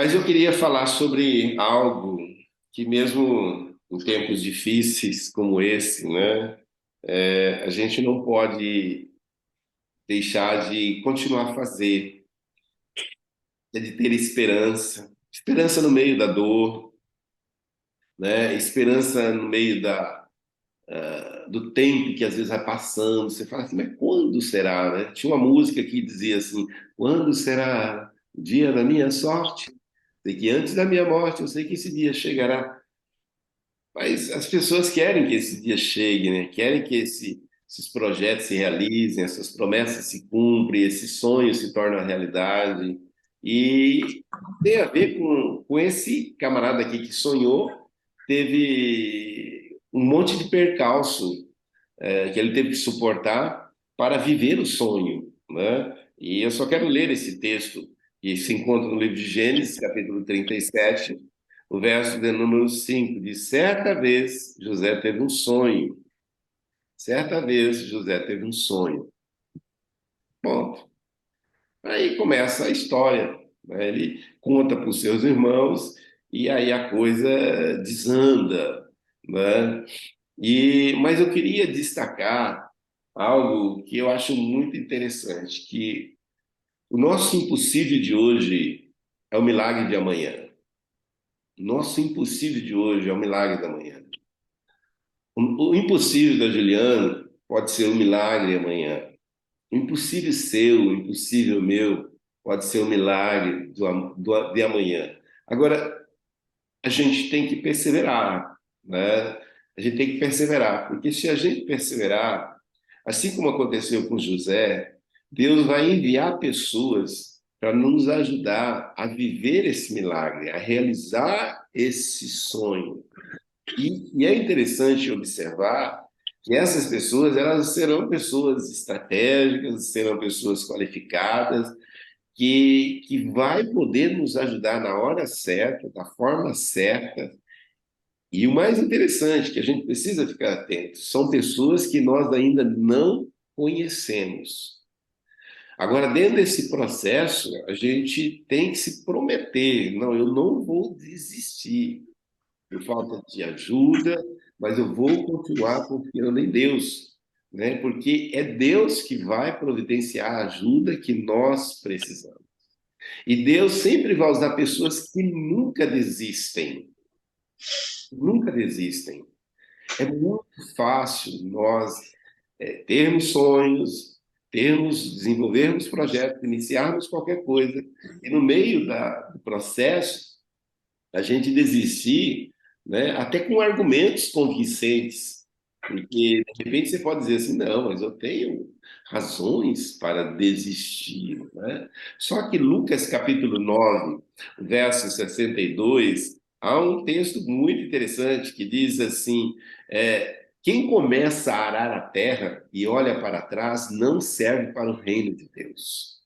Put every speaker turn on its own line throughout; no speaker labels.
Mas eu queria falar sobre algo que mesmo em tempos difíceis como esse, né, a gente não pode deixar de continuar a fazer, é de ter esperança, esperança no meio da dor, né, esperança no meio do tempo que às vezes vai passando. Você fala assim, mas quando será, né? Tinha uma música que dizia assim, quando será o dia da minha sorte? Sei que antes da minha morte, eu sei que esse dia chegará. Mas as pessoas querem que esse dia chegue, né? Querem que esses projetos se realizem, essas promessas se cumprem, esses sonhos se tornem realidade. E tem a ver com esse camarada aqui que sonhou, teve um monte de percalço que ele teve que suportar para viver o sonho, né? E eu só quero ler esse texto que se encontra no livro de Gênesis, capítulo 37, o verso de número 5, diz: certa vez José teve um sonho. Certa vez José teve um sonho. Ponto. Aí começa a história, né? Ele conta para os seus irmãos e aí a coisa desanda, né? Mas eu queria destacar algo que eu acho muito interessante, que o nosso impossível de hoje é o milagre de amanhã. O nosso impossível de hoje é o milagre da manhã. O impossível da Juliana pode ser um milagre amanhã. O impossível seu, o impossível meu, pode ser um milagre de amanhã. Agora, a gente tem que perseverar, né? A gente tem que perseverar, porque se a gente perseverar, assim como aconteceu com José, Deus vai enviar pessoas para nos ajudar a viver esse milagre, a realizar esse sonho. E é interessante observar que essas pessoas, elas serão pessoas estratégicas, serão pessoas qualificadas, que vai poder nos ajudar na hora certa, da forma certa. E o mais interessante, que a gente precisa ficar atento, são pessoas que nós ainda não conhecemos. Agora, dentro desse processo, a gente tem que se prometer, não, eu não vou desistir por falta de ajuda, mas eu vou continuar confiando em Deus, né? Porque é Deus que vai providenciar a ajuda que nós precisamos. E Deus sempre vai usar pessoas que nunca desistem, nunca desistem. É muito fácil nós termos sonhos, desenvolvermos projetos, iniciarmos qualquer coisa, e no meio do processo, a gente desistir, né, até com argumentos convincentes, porque de repente você pode dizer assim, não, mas eu tenho razões para desistir, né? Só que Lucas capítulo 9, verso 62, há um texto muito interessante que diz assim, quem começa a arar a terra e olha para trás não serve para o reino de Deus.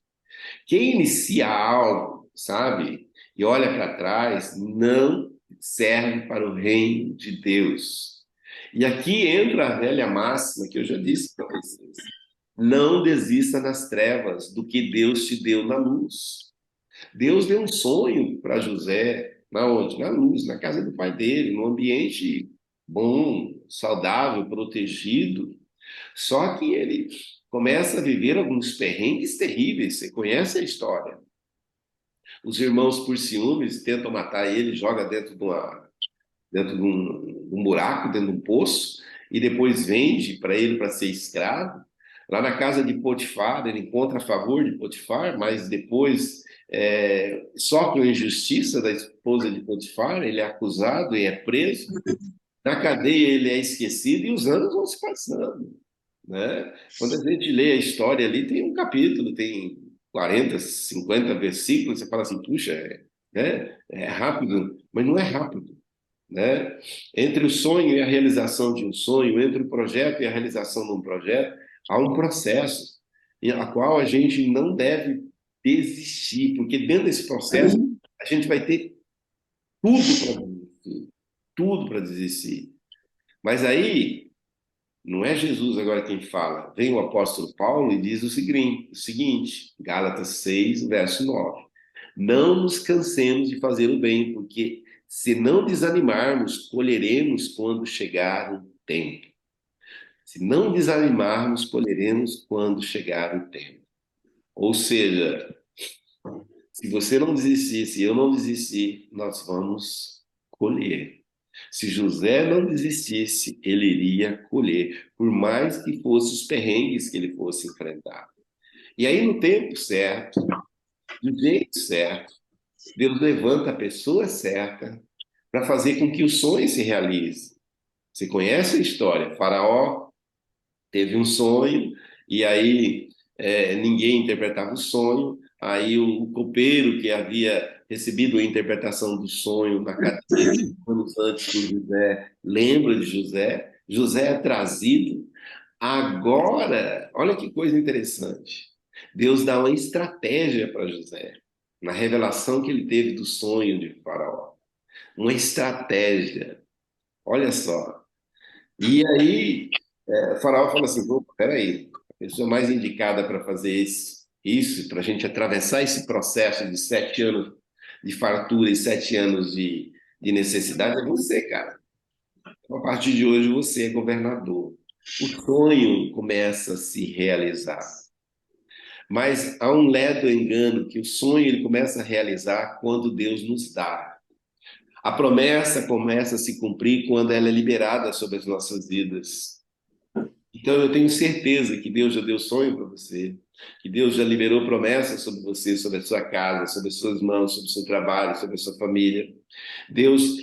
Quem inicia algo, sabe, e olha para trás, não serve para o reino de Deus. E aqui entra a velha máxima que eu já disse para vocês. Não desista nas trevas do que Deus te deu na luz. Deus deu um sonho para José, na onde? Na luz, na casa do pai dele, num ambiente bom, saudável, protegido. Só que ele começa a viver alguns perrengues terríveis. Você conhece a história? Os irmãos, por ciúmes, tentam matar ele, joga dentro de um buraco, dentro de um poço, e depois vende para ele para ser escravo. Lá na casa de Potifar, ele encontra a favor de Potifar, mas depois sofre a injustiça da esposa de Potifar, ele é acusado e é preso. Na cadeia ele é esquecido e os anos vão se passando, né? Quando a gente lê a história ali, tem um capítulo, tem 40, 50 versículos, você fala assim, puxa, né? É rápido, mas não é rápido, né? Entre o sonho e a realização de um sonho, entre o projeto e a realização de um projeto, há um processo, e a qual a gente não deve desistir, porque dentro desse processo a gente vai ter tudo para desistir, tudo para desistir. Mas aí não é Jesus agora quem fala. Vem o apóstolo Paulo e diz o seguinte, Gálatas 6, verso 9. Não nos cansemos de fazer o bem, porque se não desanimarmos, colheremos quando chegar o tempo. Se não desanimarmos, colheremos quando chegar o tempo. Ou seja, se você não desistir, se eu não desistir, nós vamos colher. Se José não desistisse, ele iria colher, por mais que fossem os perrengues que ele fosse enfrentar. E aí, no tempo certo, do jeito certo, Deus levanta a pessoa certa para fazer com que o sonho se realize. Você conhece a história? Faraó teve um sonho e aí ninguém interpretava o sonho. Aí o copeiro que havia recebido a interpretação do sonho na cadeia anos antes com José, lembra de José. José é trazido. Agora, olha que coisa interessante. Deus dá uma estratégia para José, na revelação que ele teve do sonho de Faraó. Uma estratégia. Olha só. E aí, o Faraó fala assim: pô, peraí, a pessoa mais indicada para fazer isso para a gente atravessar esse processo de 7 anos de fartura e 7 anos de necessidade é você, cara. Então, a partir de hoje, você é governador. O sonho começa a se realizar. Mas há um ledo engano que o sonho ele começa a realizar quando Deus nos dá. A promessa começa a se cumprir quando ela é liberada sobre as nossas vidas. Então eu tenho certeza que Deus já deu sonho para você, que Deus já liberou promessas sobre você, sobre a sua casa, sobre as suas mãos, sobre o seu trabalho, sobre a sua família. Deus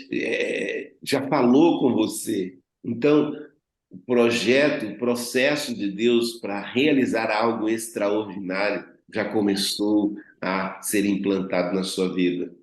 já falou com você. Então, o projeto, o processo de Deus para realizar algo extraordinário já começou a ser implantado na sua vida.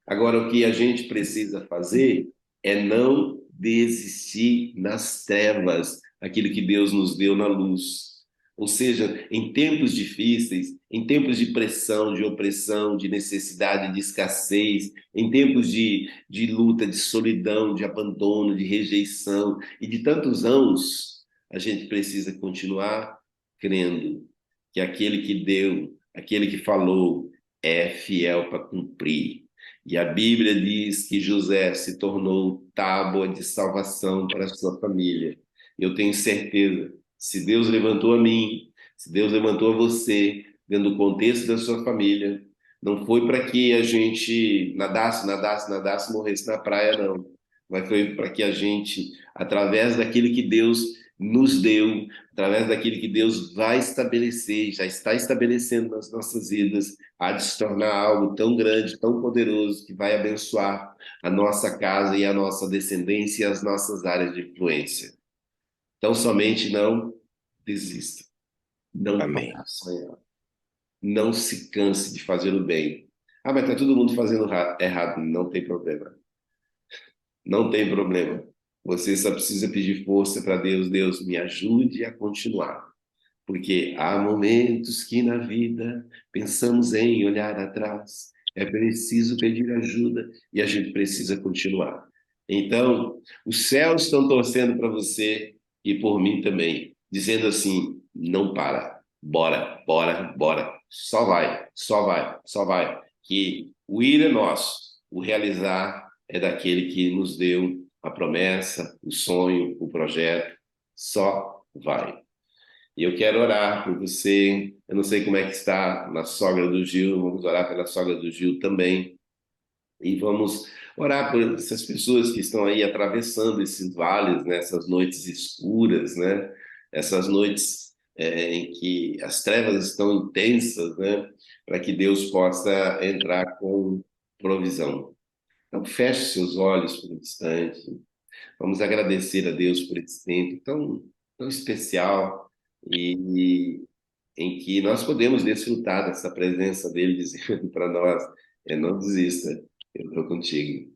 Agora, o que a gente precisa fazer é não desistir nas trevas, aquilo que Deus nos deu na luz. Ou seja, em tempos difíceis, em tempos de pressão, de opressão, de necessidade, de escassez, em tempos de luta, de solidão, de abandono, de rejeição e de tantos anos, a gente precisa continuar crendo que aquele que deu, aquele que falou, é fiel para cumprir. E a Bíblia diz que José se tornou tábua de salvação para a sua família. Eu tenho certeza, se Deus levantou a mim, se Deus levantou a você, dentro do contexto da sua família, não foi para que a gente nadasse, morresse na praia, não. Mas foi para que a gente, através daquilo que Deus nos deu, através daquilo que Deus vai estabelecer, já está estabelecendo nas nossas vidas, há de se tornar algo tão grande, tão poderoso, que vai abençoar a nossa casa e a nossa descendência e as nossas áreas de influência. Então, somente não desista. Não pare
Amém.
de sonhar. Não se canse de fazer o bem. Ah, mas está todo mundo fazendo errado. Não tem problema. Não tem problema. Você só precisa pedir força para Deus. Deus, me ajude a continuar. Porque há momentos que na vida pensamos em olhar atrás, é preciso pedir ajuda e a gente precisa continuar. Então, os céus estão torcendo para você e por mim também, dizendo assim: não para, bora, bora, bora, só vai, só vai, só vai. Que o ir é nosso, o realizar é daquele que nos deu a promessa, o sonho, o projeto, só vai. E eu quero orar por você. Eu não sei como é que está na sogra do Gil, vamos orar pela sogra do Gil também. E vamos orar por essas pessoas que estão aí atravessando esses vales, né? Essas noites escuras, né? Essas noites em que as trevas estão intensas, né? Para que Deus possa entrar com provisão. Então, feche seus olhos por um instante. Vamos agradecer a Deus por esse tempo tão especial e em que nós podemos desfrutar dessa presença dele dizendo para nós, não desista, eu estou contigo.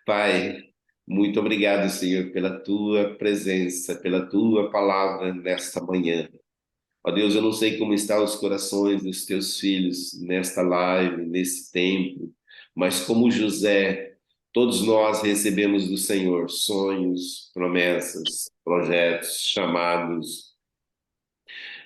Pai, muito obrigado, Senhor, pela tua presença, pela tua palavra nesta manhã. Ó Deus, eu não sei como estão os corações dos teus filhos nesta live, nesse tempo, mas como José, todos nós recebemos do Senhor sonhos, promessas, projetos, chamados,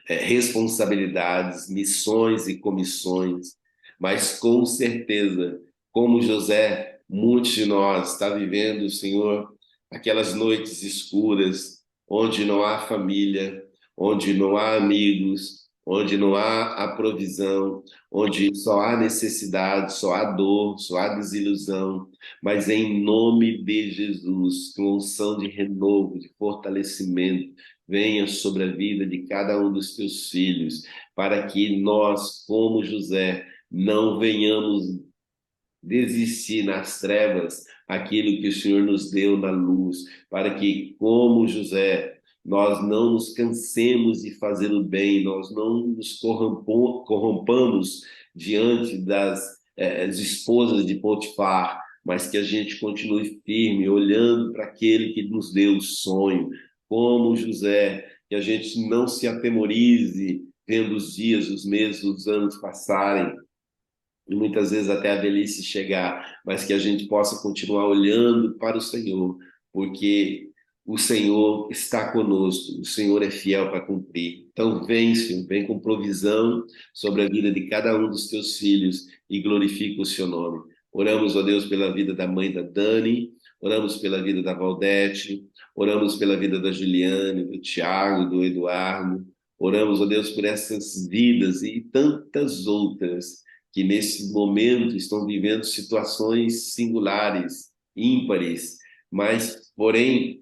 responsabilidades, missões e comissões. mas com certeza, como José, muitos de nós está vivendo, Senhor, aquelas noites escuras, onde não há família, onde não há amigos, onde não há a provisão, onde só há necessidade, só há dor, só há desilusão, mas em nome de Jesus, que uma unção de renovo, de fortalecimento, venha sobre a vida de cada um dos teus filhos, para que nós, como José, não venhamos desistir nas trevas aquilo que o Senhor nos deu na luz, para que, como José, nós não nos cansemos de fazer o bem, nós não nos corrompamos diante das esposas de Potifar, mas que a gente continue firme, olhando para aquele que nos deu o sonho, como José, que a gente não se atemorize vendo os dias, os meses, os anos passarem, e muitas vezes até a velhice chegar, mas que a gente possa continuar olhando para o Senhor, porque o Senhor está conosco, o Senhor é fiel para cumprir. Então vem, Senhor, vem com provisão sobre a vida de cada um dos teus filhos e glorifica o seu nome. Oramos, ó Deus, pela vida da mãe da Dani, oramos pela vida da Valdete, oramos pela vida da Juliane, do Tiago, do Eduardo, oramos, ó Deus, por essas vidas e tantas outras que nesse momento estão vivendo situações singulares, ímpares, mas, porém,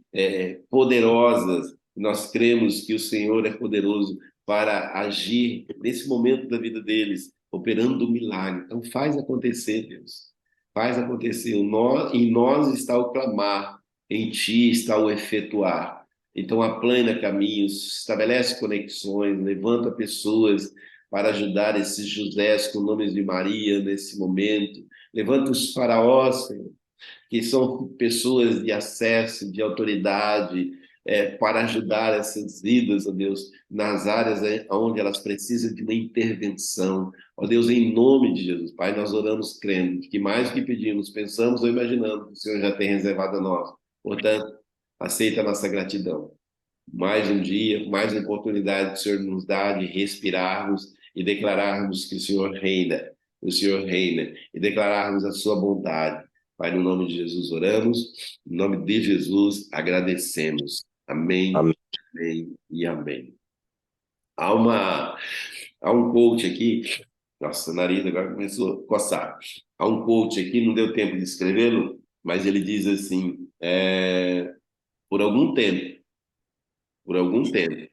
poderosas. Nós cremos que o Senhor é poderoso para agir nesse momento da vida deles, operando o milagre. Então, faz acontecer, Deus. Faz acontecer. Em nós está o clamar, em Ti está o efetuar. Então, aplana caminhos, estabelece conexões, levanta pessoas para ajudar esses Josés com nomes de Maria nesse momento. Levanta os faraós, Senhor, que são pessoas de acesso, de autoridade, para ajudar essas vidas, ó Deus, nas áreas onde elas precisam de uma intervenção. Ó Deus, em nome de Jesus, Pai, nós oramos crendo que mais do que pedimos, pensamos ou imaginamos, o Senhor já tem reservado a nós. Portanto, aceita a nossa gratidão. Mais um dia, mais uma oportunidade que o Senhor nos dá de respirarmos e declararmos que o Senhor reina, e declararmos a sua bondade. Pai, no nome de Jesus oramos, em nome de Jesus agradecemos. Amém,
Amém.
amém e amém. Há, uma, há um coach aqui, nossa, o nariz agora começou a coçar. Há um coach aqui, não deu tempo de escrevê-lo, mas ele diz assim, por algum tempo, por algum tempo,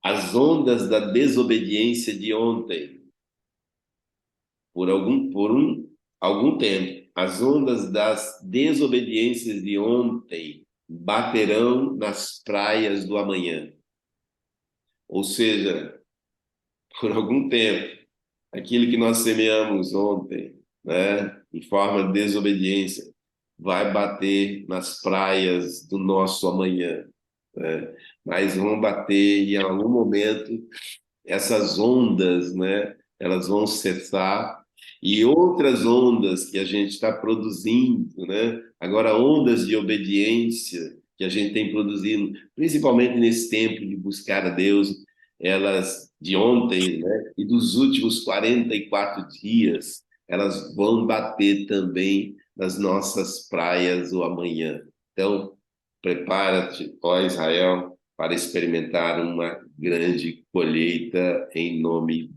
as ondas da desobediência de ontem, algum tempo, as ondas das desobediências de ontem baterão nas praias do amanhã. Ou seja, por algum tempo, aquilo que nós semeamos ontem, né, em forma de desobediência, vai bater nas praias do nosso amanhã, né? Mas vão bater e em algum momento essas ondas, né, elas vão cessar e outras ondas que a gente está produzindo, né, agora ondas de obediência que a gente tem produzido, principalmente nesse tempo de buscar a Deus, elas de ontem, né, e dos últimos 44 dias, elas vão bater também nas nossas praias o amanhã. Então, prepara-te, ó Israel, para experimentar uma grande colheita em nome